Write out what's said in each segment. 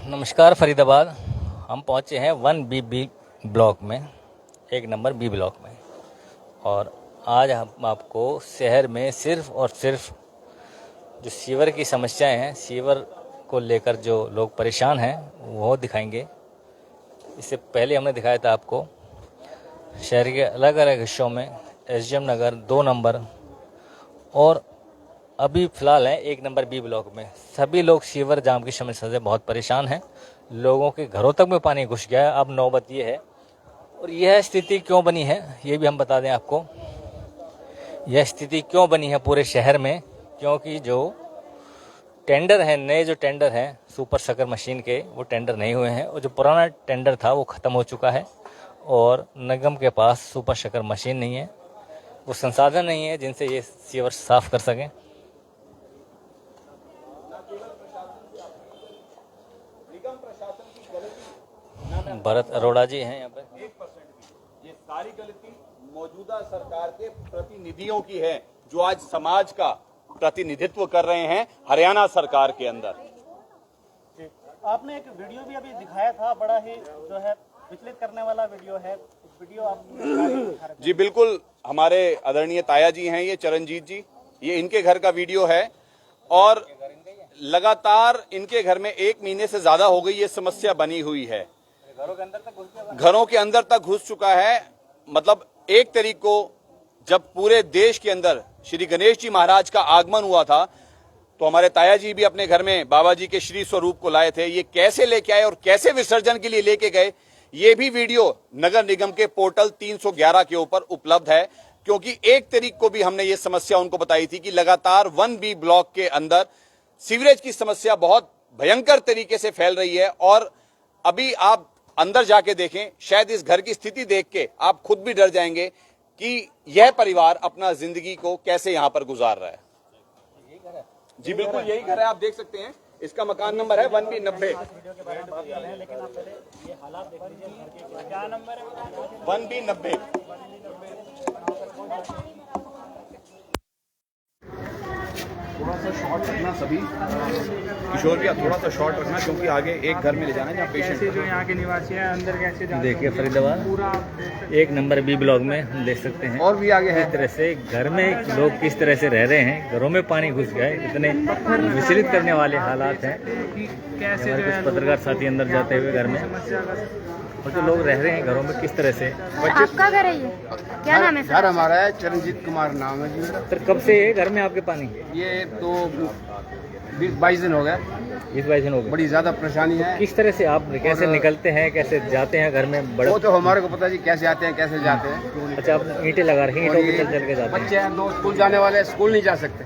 नमस्कार फरीदाबाद। हम पहुंचे हैं 1B ब्लॉक में, 1 नंबर बी ब्लॉक में। और आज हम आपको शहर में सिर्फ और सिर्फ जो सीवर की समस्याएं हैं, सीवर को लेकर जो लोग परेशान हैं वो दिखाएंगे। इससे पहले हमने दिखाया था आपको शहर के अलग अलग हिस्सों में, SGM नगर 2 नंबर और अभी फ़िलहाल है 1 नंबर बी ब्लॉक में। सभी लोग सीवर जाम की समस्या से बहुत परेशान हैं। लोगों के घरों तक में पानी घुस गया है। अब नौबत ये है, और यह स्थिति क्यों बनी है ये भी हम बता दें आपको। यह स्थिति क्यों बनी है पूरे शहर में, क्योंकि जो टेंडर हैं, नए जो टेंडर हैं सुपर शकर मशीन के, वो टेंडर नहीं हुए हैं। और जो पुराना टेंडर था वो ख़त्म हो चुका है और निगम के पास सुपर शकर मशीन नहीं है, वो संसाधन नहीं है जिनसे ये सीवर साफ़ कर सकें। भरत अरोड़ा जी हैं यहाँ पर। 1% ये सारी गलती मौजूदा सरकार के प्रतिनिधियों की है, जो आज समाज का प्रतिनिधित्व कर रहे हैं हरियाणा सरकार के अंदर। आपने एक वीडियो भी अभी दिखाया था, बड़ा ही जो है विचलित करने वाला वीडियो है। वीडियो आप जी बिल्कुल, हमारे आदरणीय ताया जी हैं ये चरणजीत जी, ये इनके घर का वीडियो है। और लगातार इनके घर में 1 महीने से ज्यादा हो गई ये समस्या बनी हुई है। घरों के अंदर तक घुस चुका है। मतलब 1 तारीख को जब पूरे देश के अंदर श्री गणेश जी महाराज का आगमन हुआ था, तो हमारे ताया जी भी अपने घर में बाबा जी के श्री स्वरूप को लाए थे। ये कैसे लेके आए और कैसे विसर्जन के लिए लेके गए, ये भी वीडियो नगर निगम के पोर्टल 311 के ऊपर उपलब्ध है। क्योंकि 1 तारीख को भी हमने ये समस्या उनको बताई थी कि लगातार 1B ब्लॉक के अंदर सीवरेज की समस्या बहुत भयंकर तरीके से फैल रही है। और अभी आप अंदर जाके देखें, शायद इस घर की स्थिति देख के आप खुद भी डर जाएंगे कि यह परिवार अपना जिंदगी को कैसे यहां पर गुजार रहा है। जी बिल्कुल यही घर है, आप देख सकते हैं। इसका मकान नंबर है 1B90। 1B90। थोड़ा सा शॉर्ट रखना सभी, किशोर भैया थोड़ा सा शॉर्ट रखना, क्योंकि आगे एक घर में ले जाना है जहाँ पेशेंट जो यहाँ के निवासी हैं अंदर कैसे जाते देखिए फरीदाबाद 1 नंबर बी ब्लॉक में हम देख सकते हैं और भी आगे है। इस तरह से घर में लोग किस तरह से रह रहे हैं, घरों में पानी घुस गया है। इतने विचलित करने वाले हालात हैं। कैसे हमारे कुछ पत्रकार साथी अंदर जाते हुए घर में, और जो लोग रह रहे हैं घरों में किस तरह से। आपका घर है ये? क्या नाम है सर? घर हमारा है, चरणजीत कुमार नाम है जी मेरा। सर कब से है घर में आपके पानी? ये तो 20-22 दिन हो गए। 20-22 दिन हो गए। बड़ी ज्यादा परेशानी है। किस तरह से आप कैसे निकलते हैं, कैसे जाते हैं घर में? बड़ा वो तो हमारे को पता जी कैसे आते हैं, कैसे जाते हैं। अच्छा, आप ईंटें लगा रहे हैं, ईंटों पे चल के जाते हैं। बच्चे हैं 2 स्कूल जाने वाले, स्कूल नहीं जा सकते।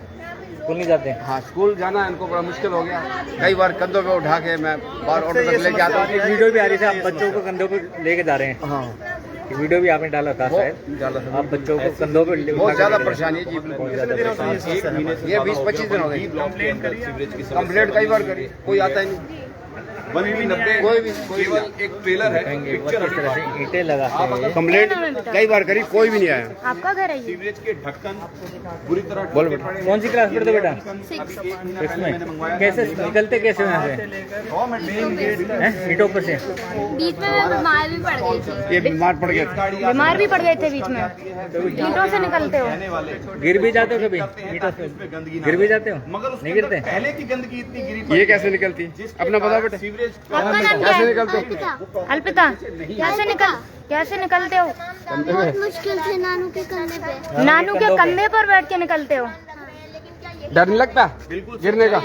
स्कूल नहीं जाते हैं? हाँ, स्कूल जाना इनको बड़ा मुश्किल हो गया। कई बार कंधों पे उठा के मैं बाहर ऑटो तक लेके आता हूँ। वीडियो भी आ रही थी, आप बच्चों को कंधों पे लेके जा रहे हैं। हाँ, वीडियो भी आपने डाला था शायद, आप बच्चों को कंधों पे बहुत ज्यादा परेशानी है जी। बहुत ज्यादा परेशानी। ये 20-25 दिन हो गए। कंप्लेंट कई बार करी, कोई आता ही नहीं। 1B90 कोई भी केवल एक ट्रेलर है। किस तरह से ईंटें लगाते हैं। कंप्लेंट कई बार करी, कोई भी नहीं आया। आपका घर है ये? सीवरेज के ढक्कन बुरी तरह बोल टूटे बेटा। पड़े हैं। कौन सी क्लास पढ़ते बेटा? 6। इसमें कैसे निकलते, कैसे यहाँ से हैं? ईंटों पर से बीच में मैं बीमार भी पड़ गई थी। ये बीमार पड़ गए। बीमार भी पड़ गए थे बीच में। ईंटों से निकलते हो? गिर भी जाते हो कभी? ईंटों से गिर भी जाते हो? मगर नहीं गिरते? पहले की गंदगी इतनी गिरी ये कैसे निकलती? अपना बता बेटा। सीवरेज आपका नाम क्या कैसे है? निकलते हो? अल्पिता। कैसे निकलते हो? बहुत मुश्किल से नानू के कंधे पे। नानू के कंधे पर बैठ के निकलते हो? डर नहीं लगता बिल्कुल गिरने का?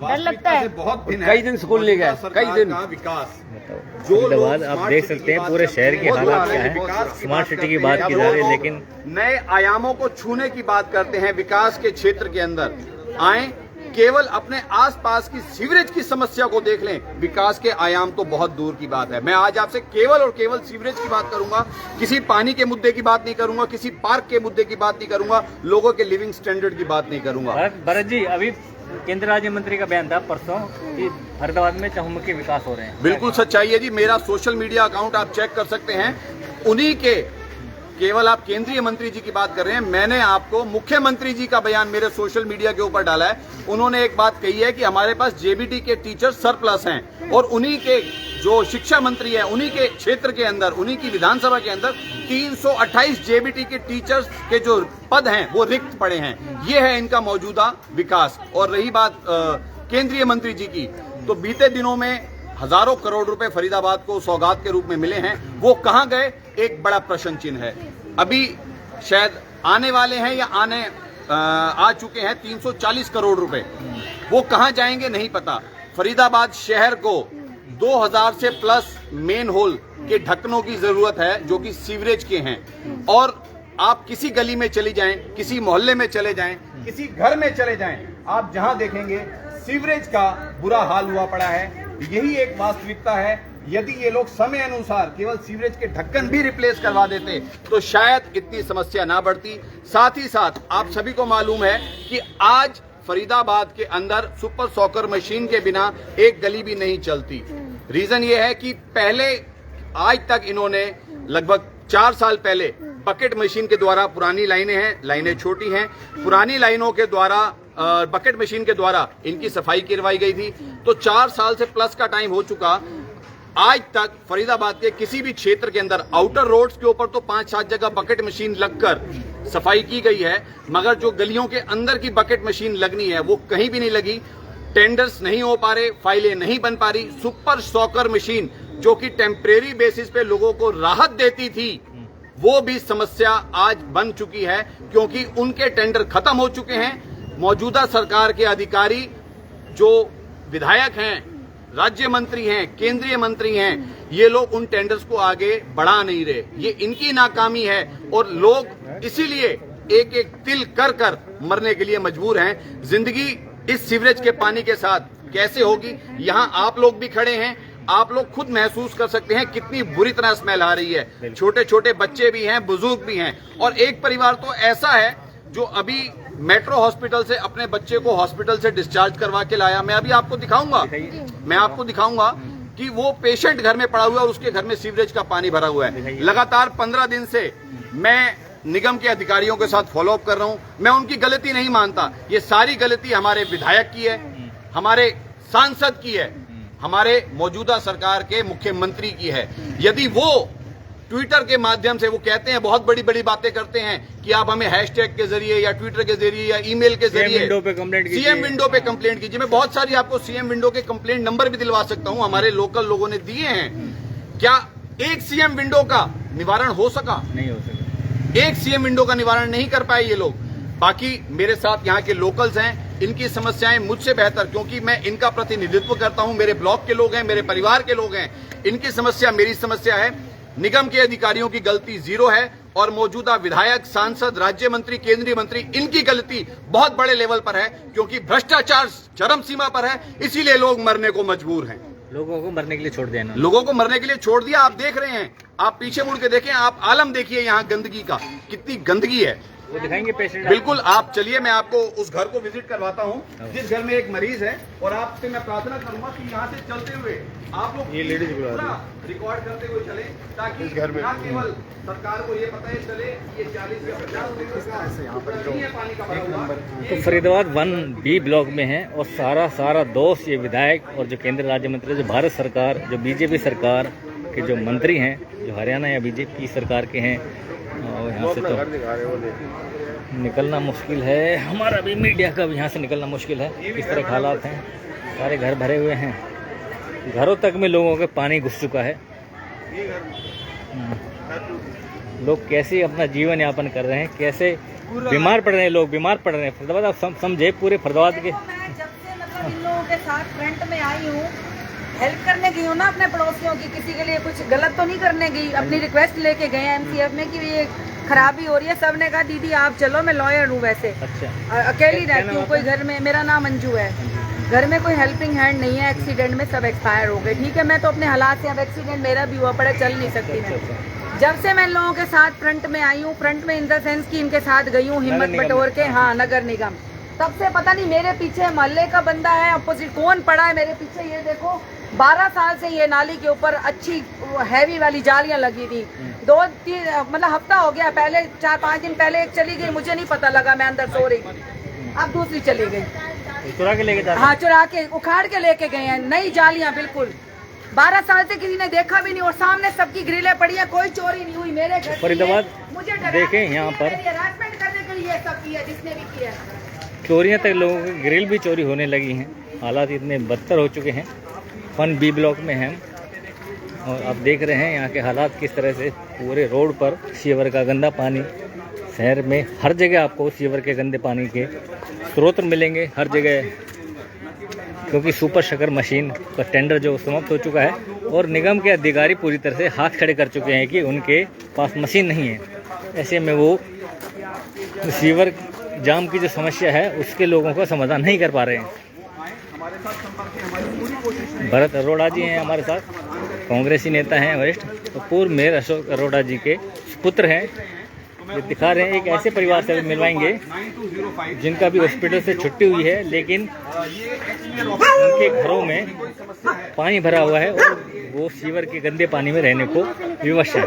डर लगता है? बहुत दिन कई दिन स्कूल नहीं गए, कई दिन। का विकास फरीदाबाद आप देख सकते हैं पूरे शहर के हालात क्या है। स्मार्ट सिटी की बात की जा रही है, लेकिन नए आयामों को छूने की बात करते हैं। विकास के क्षेत्र के अंदर आए, केवल अपने आसपास की सीवरेज की समस्या को देख लें, विकास के आयाम तो बहुत दूर की बात है। मैं आज आपसे केवल और केवल सीवरेज की बात करूंगा, किसी पानी के मुद्दे की बात नहीं करूंगा, किसी पार्क के मुद्दे की बात नहीं करूंगा, लोगों के लिविंग स्टैंडर्ड की बात नहीं करूंगा। भरत जी, अभी केंद्रीय राज्य मंत्री का बयान था परसों कि फरीदाबाद में चहुमुखी विकास हो रहे हैं। बिल्कुल सच्चाई है जी। मेरा सोशल मीडिया अकाउंट आप चेक कर सकते हैं। उन्हीं के केवल आप केंद्रीय मंत्री जी की बात कर रहे हैं, मैंने आपको मुख्यमंत्री जी का बयान मेरे सोशल मीडिया के ऊपर डाला है। उन्होंने एक बात कही है कि हमारे पास जेबीटी के टीचर सरप्लस हैं और उन्हीं के जो शिक्षा मंत्री है उन्हीं के क्षेत्र के अंदर, उन्हीं की विधानसभा के अंदर 328 जेबीटी के टीचर्स के जो पद हैं वो रिक्त पड़े हैं। ये है इनका मौजूदा विकास। और रही बात केंद्रीय मंत्री जी की, तो बीते दिनों में हजारों करोड़ रुपए फरीदाबाद को सौगात के रूप में मिले हैं, वो कहां गए एक बड़ा प्रश्न चिन्ह है। अभी शायद आने वाले हैं या आ चुके हैं 340 करोड़ रुपए, वो कहां जाएंगे नहीं पता। फरीदाबाद शहर को 2000 से प्लस मेन होल के ढक्कनों की जरूरत है जो कि सीवरेज के हैं। और आप किसी गली में चली जाएं, किसी मोहल्ले में चले जाएं, किसी घर में चले जाएं, आप जहां देखेंगे सीवरेज का बुरा हाल हुआ पड़ा है। यही एक वास्तविकता है। यदि ये लोग समय अनुसार केवल सीवरेज के ढक्कन भी रिप्लेस करवा देते तो शायद इतनी समस्या ना बढ़ती। साथ ही साथ आप सभी को मालूम है कि आज फरीदाबाद के अंदर सुपर सॉकर मशीन के बिना एक गली भी नहीं चलती। रीजन ये है कि पहले आज तक इन्होंने लगभग 4 साल पहले बकेट मशीन के द्वारा, पुरानी लाइनें हैं, लाइनें छोटी हैं, पुरानी लाइनों के द्वारा बकेट मशीन के द्वारा इनकी सफाई करवाई गई थी। तो 4 साल से प्लस का टाइम हो चुका। आज तक फरीदाबाद के किसी भी क्षेत्र के अंदर आउटर रोड्स के ऊपर तो 5-7 जगह बकेट मशीन लगकर सफाई की गई है, मगर जो गलियों के अंदर की बकेट मशीन लगनी है वो कहीं भी नहीं लगी। टेंडर्स नहीं हो पा रहे, फाइलें नहीं बन पा रही। सुपर सॉकर मशीन जो कि टेम्परेरी बेसिस पे लोगों को राहत देती थी, वो भी समस्या आज बन चुकी है क्योंकि उनके टेंडर खत्म हो चुके हैं। मौजूदा सरकार के अधिकारी जो विधायक हैं, राज्य मंत्री हैं, केंद्रीय मंत्री हैं, ये लोग उन टेंडर्स को आगे बढ़ा नहीं रहे। ये इनकी नाकामी है और लोग इसीलिए एक एक तिल कर कर मरने के लिए मजबूर हैं। जिंदगी इस सीवरेज के पानी के साथ कैसे होगी, यहाँ आप लोग भी खड़े हैं, आप लोग खुद महसूस कर सकते हैं कितनी बुरी तरह स्मेल आ रही है। छोटे छोटे बच्चे भी हैं, बुजुर्ग भी हैं। और एक परिवार तो ऐसा है जो अभी मेट्रो हॉस्पिटल से अपने बच्चे को हॉस्पिटल से डिस्चार्ज करवा के लाया। मैं अभी आपको दिखाऊंगा कि वो पेशेंट घर में पड़ा हुआ है और उसके घर में सीवरेज का पानी भरा हुआ है। लगातार 15 दिन से मैं निगम के अधिकारियों के साथ फॉलोअप कर रहा हूं। मैं उनकी गलती नहीं मानता, ये सारी गलती हमारे विधायक की है, हमारे सांसद की है, हमारे मौजूदा सरकार के मुख्यमंत्री की है। यदि वो ट्विटर के माध्यम से, वो कहते हैं बहुत बड़ी बड़ी बातें करते हैं कि आप हमें हैशटैग के जरिए या ट्विटर के जरिए या ईमेल के जरिए सीएम विंडो पे कंप्लेंट कीजिए। मैं बहुत सारी आपको सीएम विंडो के कंप्लेंट नंबर भी दिलवा सकता हूं, हमारे लोकल लोगों ने दिए हैं। क्या एक सीएम विंडो का निवारण हो सका? नहीं हो सका। एक सीएम विंडो का निवारण नहीं कर पाए ये लोग। बाकी मेरे साथ यहाँ के लोकल्स हैं, इनकी समस्याएं मुझसे बेहतर, क्योंकि मैं इनका प्रतिनिधित्व करता हूं, मेरे ब्लॉक के लोग हैं, मेरे परिवार के लोग हैं। इनकी समस्या मेरी समस्या है। निगम के अधिकारियों की गलती 0 है और मौजूदा विधायक, सांसद, राज्य मंत्री, केंद्रीय मंत्री, इनकी गलती बहुत बड़े लेवल पर है क्योंकि भ्रष्टाचार चरम सीमा पर है। इसीलिए लोग मरने को मजबूर हैं। लोगों को मरने के लिए छोड़ दिया, लोगों को मरने के लिए छोड़ दिया। आप देख रहे हैं, आप पीछे मुड़ के देखें, आप आलम देखिए यहाँ गंदगी का, कितनी गंदगी है। वो दिखाएंगे पेशेंट। बिल्कुल, आप चलिए, मैं आपको उस घर को विजिट करवाता हूँ जिस घर में एक मरीज है। और आपसे मैं प्रार्थना करूंगा कि यहाँ से चलते हुए आप लोग ये लेडीज रिकॉर्ड करते हुए चले, ताकि न केवल सरकार को ये पता चले ये 40 या 50 पानी का भरा हुआ। तो फरीदाबाद 1B ब्लॉक में है और सारा दोष ये विधायक और जो केंद्र राज्य मंत्री, जो भारत सरकार, जो बीजेपी सरकार के जो मंत्री हैं, जो हरियाणा या बीजेपी सरकार के हैं, और यहाँ से तो निकलना मुश्किल है। हमारा भी मीडिया का भी यहाँ से निकलना मुश्किल है। इस तरह हालात हैं, सारे घर भरे हुए हैं, घरों तक में लोगों के पानी घुस चुका है। लोग कैसे अपना जीवन यापन कर रहे हैं, कैसे बीमार पड़ रहे हैं, लोग बीमार पड़ रहे हैं। फरीदाबाद आप समझे, पूरे फरीदाबाद के। जब से मतलब इन लोगों के साथ फ्रंट में आई हूँ, हेल्प करने गई हूँ ना अपने पड़ोसियों की, किसी के लिए कुछ गलत तो नहीं करने गई, अपनी रिक्वेस्ट लेके गए हैं MCF में कि ये खराबी हो रही है। सब ने कहा दीदी आप चलो, मैं लॉयर हूँ वैसे। अच्छा। अकेली रहती हूँ, कोई घर में, मेरा नाम मंजू है, घर में कोई हेल्पिंग हैंड नहीं है। एक्सीडेंट में सब एक्सपायर हो गए। ठीक है, मैं तो अपने हालात से, अब एक्सीडेंट मेरा भी हुआ पड़ा, चल नहीं सकती मैं। जब से मैं इन लोगों के साथ फ्रंट में आई हूँ, फ्रंट में इन द सेंस की इनके साथ गई हूँ, हिम्मत बटोर के। हाँ, नगर निगम। तब से पता नहीं मेरे पीछे मोहल्ले का बंदा है, अपोजिट कौन पड़ा है मेरे पीछे, ये देखो 12 साल से ये नाली के ऊपर अच्छी हैवी वाली जालियां लगी थी। 2-3 मतलब हफ्ता हो गया, पहले 4-5 दिन पहले एक चली गई, मुझे नहीं पता लगा, मैं अंदर सो रही थी, अब दूसरी चली गई। चुरा के लेके जा हाँ, चुरा के उखाड़ के लेके गए हैं, नई जालियां बिल्कुल। 12 साल से किसी ने देखा भी नहीं, और सामने सबकी ग्रिलें पड़ी है, कोई चोरी नहीं हुई। मेरे घर फरीदाबाद मुझे डरा देखें यहाँ पर हरासमेंट करने के लिए सब किया, जिसने भी किया। चोरियां तक, लोगों की ग्रिल भी चोरी होने लगी हैं। हालात इतने बदतर हो चुके हैं। 1B ब्लॉक में हैं और आप देख रहे हैं यहाँ के हालात किस तरह से। पूरे रोड पर सीवर का गंदा पानी, शहर में हर जगह आपको सीवर के गंदे पानी के स्रोत मिलेंगे, हर जगह, क्योंकि सुपर शकर मशीन का टेंडर जो समाप्त हो चुका है और निगम के अधिकारी पूरी तरह से हाथ खड़े कर चुके हैं कि उनके पास मशीन नहीं है। ऐसे में वो सीवर जाम की जो समस्या है उसके लोगों का समाधान नहीं कर पा रहे हैं। भरत अरोड़ा जी हैं हमारे साथ, कांग्रेसी नेता हैं वरिष्ठ, और पूर्व मेयर अशोक अरोड़ा जी के पुत्र हैं। ये दिखा रहे हैं, एक ऐसे परिवार से मिलवाएंगे जिनका भी हॉस्पिटल से छुट्टी हुई है, लेकिन उनके घरों में पानी भरा हुआ है और वो सीवर के गंदे पानी में रहने को विवश है।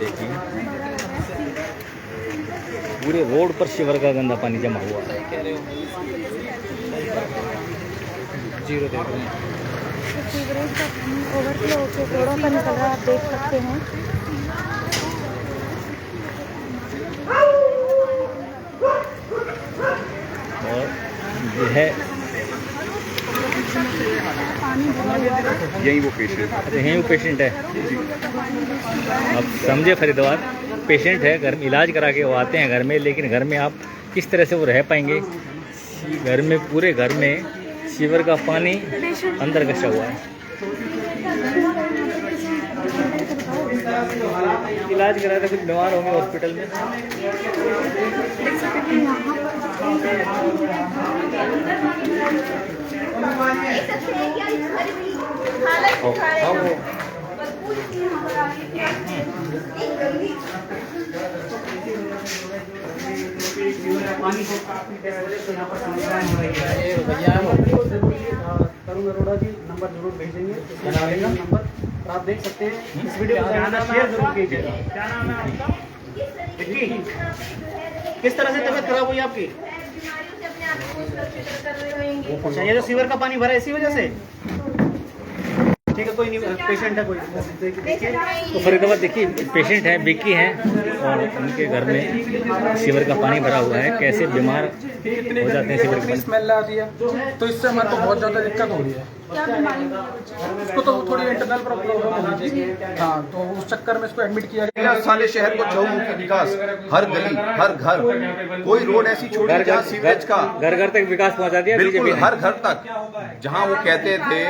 देखिए पूरे रोड पर सीवर का गंदा पानी जमा हुआ है। जीरो देख रहे हैं, सीवरेज का पानी ओवरफ्लो होकर रोडों पर निकल रहा है, आप देख सकते हैं। और यह यही वो पेशेंट, यही वो पेशेंट है। आप समझे, फरीदाबाद पेशेंट है, घर में इलाज करा के वो आते हैं घर में, लेकिन घर में आप किस तरह से वो रह पाएंगे। घर में, पूरे घर में सीवर का पानी अंदर घुसा हुआ है। इलाज करा था, कुछ बीमार होंगे हॉस्पिटल में। तरुण अरोड़ा जी नंबर जरूर भेजेंगे, नंबर तो आप देख सकते हैं। इस वीडियो को शेयर जरूर कीजिएगा। क्या नाम है आपका? विक्की, किस तरह से तबीयत खराब हुई आपकी? अच्छा, ये जो सीवर का पानी भरा है इसी वजह से? ठीक है, कोई नहीं, पेशेंट है कोई, देखिए। तो फरीदाबाद देखिए, पेशेंट हैं, विक्की हैं, और उनके घर में सीवर का पानी भरा हुआ है। कैसे बीमार हो जाते हैं सीवर के पानी। स्मेल आती है, तो इससे हमारे को बहुत ज़्यादा दिक्कत हो रही है। उसको तो थोड़ी इंटरनल प्रॉब्लम होनी चाहिए। हाँ, तो उस चक्कर में इसको एडमिट किया गया। साले शहर को चहुमुखी विकास, हर गली, हर घर, कोई रोड ऐसी छोड़ी जहाँ सीवरेज का घर घर तक विकास पहुंचा दिया। बिल्कुल हर घर तक, जहां वो कहते थे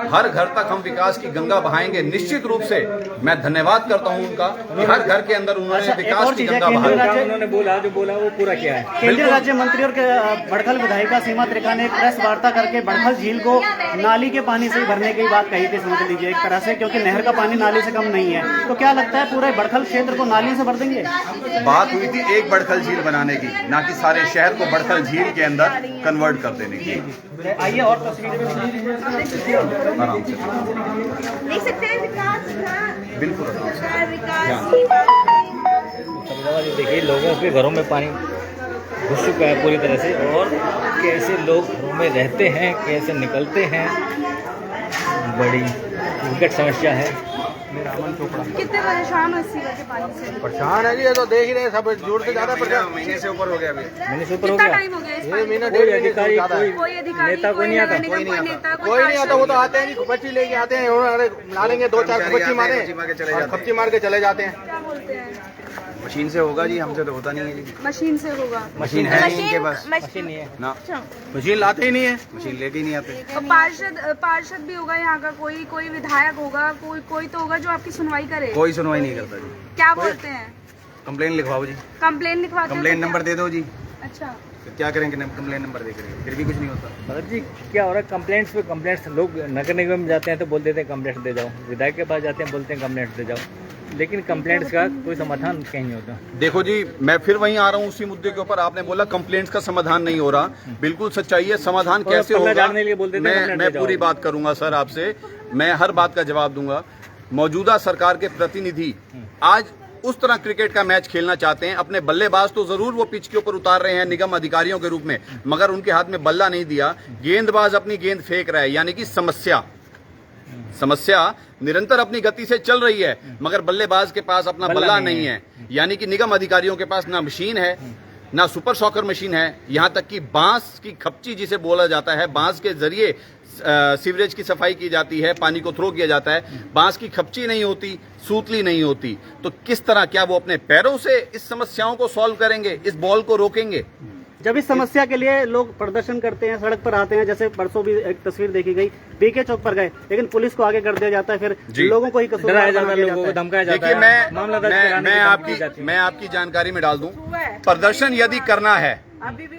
हर घर तक हम विकास की गंगा बहाएंगे। निश्चित रूप से मैं धन्यवाद करता हूं उनका कि हर घर के अंदर उन्होंने विकास की गंगा बहाई। उन्होंने बोला जो बोला वो पूरा किया है। केंद्रीय राज्य मंत्री और बड़खल विधायिका सीमा त्रिखा ने प्रेस वार्ता करके बड़खल झील को नाली के पानी से भरने की बात कही थी, समझ लीजिए एक तरह से, क्योंकि नहर का पानी नाली से कम नहीं है। तो क्या लगता है पूरे बड़खल क्षेत्र को नाली से भर देंगे? बात हुई थी एक बड़खल झील बनाने की, ना कि सारे शहर को बड़खल झील के अंदर कन्वर्ट कर देने की। आइए और तस्वीरें आराम से देख सकते हैं विकास का, बिल्कुल देखिए, लोगों के घरों में पानी घुस चुका है पूरी तरह से, और कैसे लोग घरों में रहते हैं, कैसे निकलते हैं, बड़ी विकट समस्या है। कितने परेशान हो सीवर के पानी से? परेशान है जी, ये तो देख ही रहे सब, जोर से ज्यादा परेशान। महीने से ऊपर हो गया अभी। मैंने सुपर हो कितना गया। टाइम हो गया इस ये पानी? महीना कोई डेढ़ अधिकारी, कोई अधिकारी, नेता कोई नहीं आता। कोई नेता, कोई नहीं आता। वो तो आते हैं जी, बच्ची लेके आते हैं, अरे ला लेंगे 2-4 बच्ची मारे, खपची मार के चले जाते हैं। क्या बोलते हैं? मशीन से होगा जी, हमसे तो होता नहीं है जी। मशीन से होगा। मशीन है नहीं इनके पास, मशीन नहीं है ना मशीन लाते ही नहीं है। मशीन लेके ही नहीं आते। और पार्षद भी होगा यहाँ का, कोई विधायक होगा, कोई तो होगा जो आपकी सुनवाई करे। कोई सुनवाई नहीं करता जी। क्या बोलते हैं? कंप्लेन लिखवाओ जी, कंप्लेन लिखवाते हैं? कंप्लेन नंबर दे दो जी। अच्छा, फिर क्या करेंगे, कंप्लेन नंबर दे करेंगे, फिर भी कुछ नहीं होता। मतलब जी क्या हो रहा है, कंप्लेंट्स पे कंप्लेंट्स। लोग नगर निगम में जाते हैं तो बोल देते हैं कंप्लेंट दे जाओ, विधायक के पास जाते हैं बोलते हैं कंप्लेंट दे जाओ। लेकिन कंप्लेंट्स का कोई समाधान कहीं नहीं होता। देखो जी, मैं फिर वहीं आ रहा हूँ उसी मुद्दे के ऊपर। आपने बोला कंप्लेंट्स का समाधान नहीं हो रहा, बिल्कुल सच्चाई है। समाधान कैसे होगा, मैं पूरी बात करूंगा सर आपसे, मैं हर बात का जवाब दूंगा। मौजूदा सरकार के प्रतिनिधि आज उस तरह क्रिकेट का मैच खेलना चाहते हैं। अपने बल्लेबाज तो जरूर वो पिच के ऊपर उतार रहे हैं निगम अधिकारियों के रूप में, मगर उनके हाथ में बल्ला नहीं दिया। गेंदबाज अपनी गेंद फेंक रहा है, यानी कि समस्या निरंतर अपनी गति से चल रही है, मगर बल्लेबाज के पास अपना बल्ला नहीं है। यानी कि निगम अधिकारियों के पास ना मशीन है, ना सुपर सॉकर मशीन है, यहां तक कि बांस की खपची जिसे बोला जाता है, बांस के जरिए सीवरेज की सफाई की जाती है, पानी को थ्रो किया जाता है, बांस की खपची नहीं होती, सूतली नहीं होती। तो किस तरह, क्या वो अपने पैरों से इस समस्याओं को सॉल्व करेंगे, इस बॉल को रोकेंगे? जब इस समस्या के लिए लोग प्रदर्शन करते हैं, सड़क पर आते हैं, जैसे परसों भी एक तस्वीर देखी गई, बीके चौक पर गए, लेकिन पुलिस को आगे कर दिया जाता है, फिर लोगों को ही डराया जाता है, लोगों को धमकाया जाता है। देखिए, मैं आपकी जानकारी में डाल दूं, प्रदर्शन यदि करना है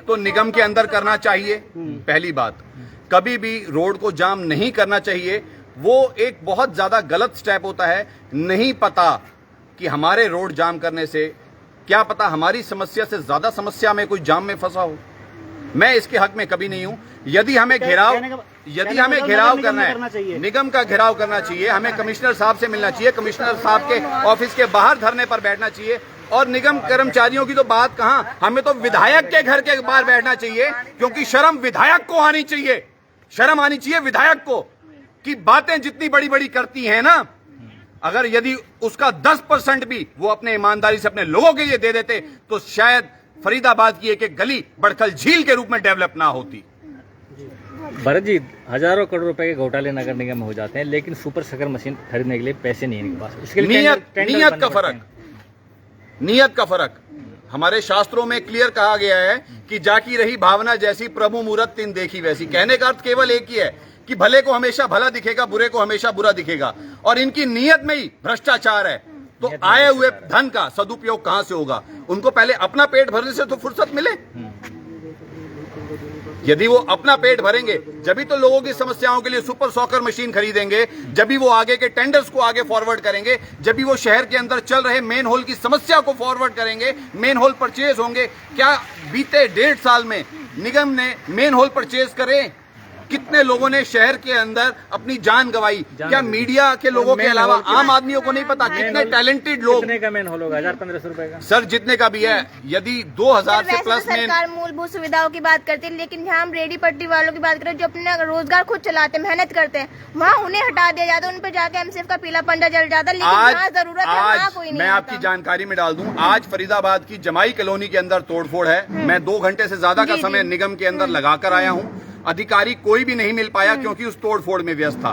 तो निगम के अंदर करना चाहिए, पहली बात। कभी भी रोड को जाम नहीं करना चाहिए, वो एक बहुत ज्यादा गलत स्टेप होता है। नहीं पता कि हमारे रोड जाम करने से क्या पता हमारी समस्या से ज्यादा समस्या में कोई जाम में फंसा हो। मैं इसके हक में कभी नहीं हूं। यदि हमें घेराव करना है, निगम का घेराव करना चाहिए, हमें कमिश्नर साहब से मिलना चाहिए, कमिश्नर साहब के ऑफिस के बाहर धरने पर बैठना चाहिए। और निगम कर्मचारियों की तो बात कहां, हमें तो विधायक के घर के बाहर बैठना चाहिए, क्योंकि शर्म विधायक को आनी चाहिए, शर्म आनी चाहिए विधायक को कि बातें जितनी बड़ी बड़ी करती हैं ना, अगर यदि उसका 10% भी वो अपने ईमानदारी से अपने लोगों के लिए दे देते तो शायद फरीदाबाद की एक एक गली बड़खल झील के रूप में डेवलप ना होती। भरत जी, हजारों करोड़ रुपए के घोटाले नगर निगम में हो जाते हैं, लेकिन सुपर सकर मशीन खरीदने के लिए पैसे नहीं है इनके पास। इसके लिए नीयत का फर्क हमारे शास्त्रों में क्लियर कहा गया है कि जाकी रही भावना जैसी, प्रभु मूरत तिन देखी वैसी। कहने का अर्थ केवल एक ही है कि भले को हमेशा भला दिखेगा, बुरे को हमेशा बुरा दिखेगा, और इनकी नीयत में ही भ्रष्टाचार है। तो आए हुए धन का सदुपयोग कहां से होगा? उनको पहले अपना पेट भरने से तो फुर्सत मिले। यदि वो अपना पेट भरेंगे, जब भी तो लोगों की समस्याओं के लिए सुपर सॉकर मशीन खरीदेंगे, जब भी वो आगे के टेंडर्स को आगे फॉरवर्ड करेंगे, जब भी वो शहर के अंदर चल रहे मेन होल की समस्या को फॉरवर्ड करेंगे, मेन होल परचेज होंगे। क्या बीते 1.5 साल में निगम ने मेन होल परचेज करे? कितने लोगों ने शहर के अंदर अपनी जान गंवाई? क्या मीडिया के लोगों के अलावा आम आदमियों को नहीं पता कितने टैलेंटेड लोग? कितने का मेन होल होगा? 1500 रुपए का सर, जितने का भी है। यदि 2000 से प्लस में सरकार मूलभूत सुविधाओं की बात करती है, लेकिन यहाँ हम रेडी पट्टी वालों की बात करें जो अपना रोजगार खुद चलाते, मेहनत करते हैं, वहाँ उन्हें हटा दिया जाता है, उन पर जाके एमसीएफ का पीला पंडा जल जाता है। लेकिन जहाँ जरूरत है वहाँ कोई नहीं। मैं आपकी जानकारी में डाल दूं, आज फरीदाबाद की जमाई कॉलोनी के अंदर तोड़फोड़ है। मैं 2 घंटे से ज्यादा का समय निगम के अंदर लगाकर आया हूं। अधिकारी कोई भी नहीं मिल पाया क्योंकि उस तोड़फोड़ में व्यस्त था।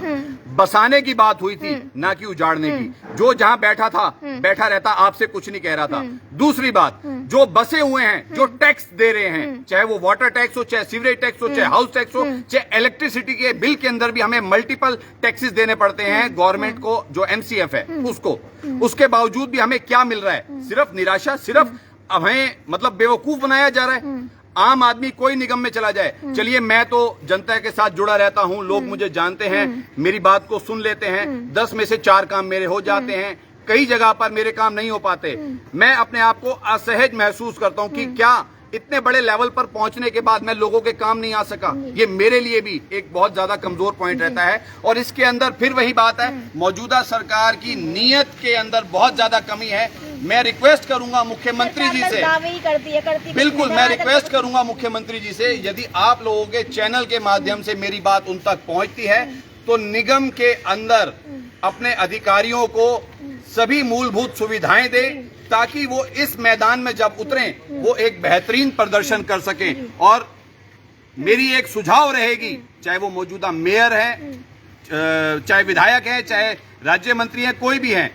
बसाने की बात हुई थी, ना कि उजाड़ने की। जो जहां बैठा था बैठा रहता, आपसे कुछ नहीं कह रहा था। दूसरी बात, जो बसे हुए हैं, जो टैक्स दे रहे हैं, चाहे वो वाटर टैक्स हो, चाहे सीवरेज टैक्स हो, चाहे हाउस टैक्स हो, चाहे इलेक्ट्रिसिटी के बिल के अंदर भी हमें मल्टीपल टैक्सेस देने पड़ते हैं गवर्नमेंट को, जो एमसीएफ है उसको। उसके बावजूद भी हमें क्या मिल रहा है? सिर्फ निराशा, सिर्फ हमें मतलब बेवकूफ बनाया जा रहा है। आम आदमी कोई निगम में चला जाए, चलिए मैं तो जनता के साथ जुड़ा रहता हूं, लोग मुझे जानते हैं, मेरी बात को सुन लेते हैं, 10 में से 4 काम मेरे हो जाते हैं। कई जगह पर मेरे काम नहीं हो पाते। मैं अपने आप को असहज महसूस करता हूं कि क्या इतने बड़े लेवल पर पहुंचने के बाद मैं लोगों के काम नहीं आ सका। ये मेरे लिए भी एक बहुत ज्यादा कमजोर पॉइंट रहता है। और इसके अंदर फिर वही बात है, मौजूदा सरकार की नीयत के अंदर बहुत ज्यादा कमी है। मैं रिक्वेस्ट करूंगा मुख्यमंत्री जी से, बिल्कुल मैं रिक्वेस्ट करूंगा मुख्यमंत्री जी से, यदि आप लोगों के चैनल के माध्यम से मेरी बात उन तक पहुंचती है तो निगम के अंदर अपने अधिकारियों को सभी मूलभूत सुविधाएं दे, ताकि वो इस मैदान में जब उतरें वो एक बेहतरीन प्रदर्शन कर सकें। और मेरी एक सुझाव रहेगी, चाहे वो मौजूदा मेयर है, चाहे विधायक है, चाहे राज्य मंत्री है, कोई भी है,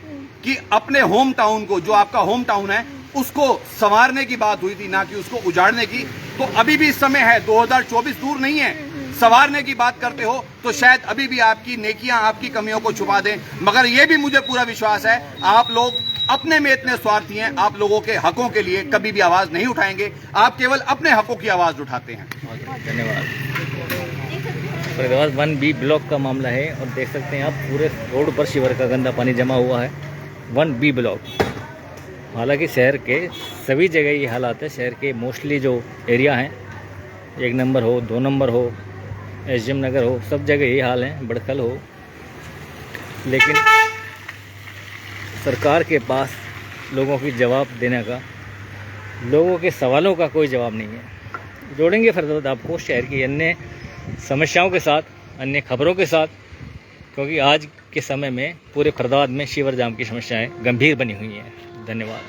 कि अपने होम टाउन को, जो आपका होम टाउन है, उसको संवारने की बात हुई थी, ना कि उसको उजाड़ने की। तो अभी भी समय है, 2024 दूर नहीं है। संवारने की बात करते हो तो शायद अभी भी आपकी नेकियां आपकी कमियों को छुपा दें, मगर यह भी मुझे पूरा विश्वास है आप लोग अपने में इतने स्वार्थी हैं, आप लोगों के हकों के लिए कभी भी आवाज नहीं उठाएंगे। आप केवल अपने हकों की आवाज उठाते हैं। धन्यवाद। फरीदाबाद 1B ब्लॉक का मामला है और देख सकते हैं आप पूरे रोड पर शिवर का गंदा पानी जमा हुआ है। 1B block. हालांकि शहर के सभी जगह ये हालात है, शहर के मोस्टली जो एरिया हैं, 1 नंबर हो, 2 नंबर हो, SGM नगर हो, सब जगह यही हाल है, बड़खल हो। लेकिन सरकार के पास लोगों की जवाब देने का, लोगों के सवालों का कोई जवाब नहीं है। जोड़ेंगे फरदाबाद आपको शहर की अन्य समस्याओं के साथ, अन्य खबरों के साथ, क्योंकि आज के समय में पूरे फरदाबाद में सीवर जाम की समस्याएं गंभीर बनी हुई हैं। धन्यवाद।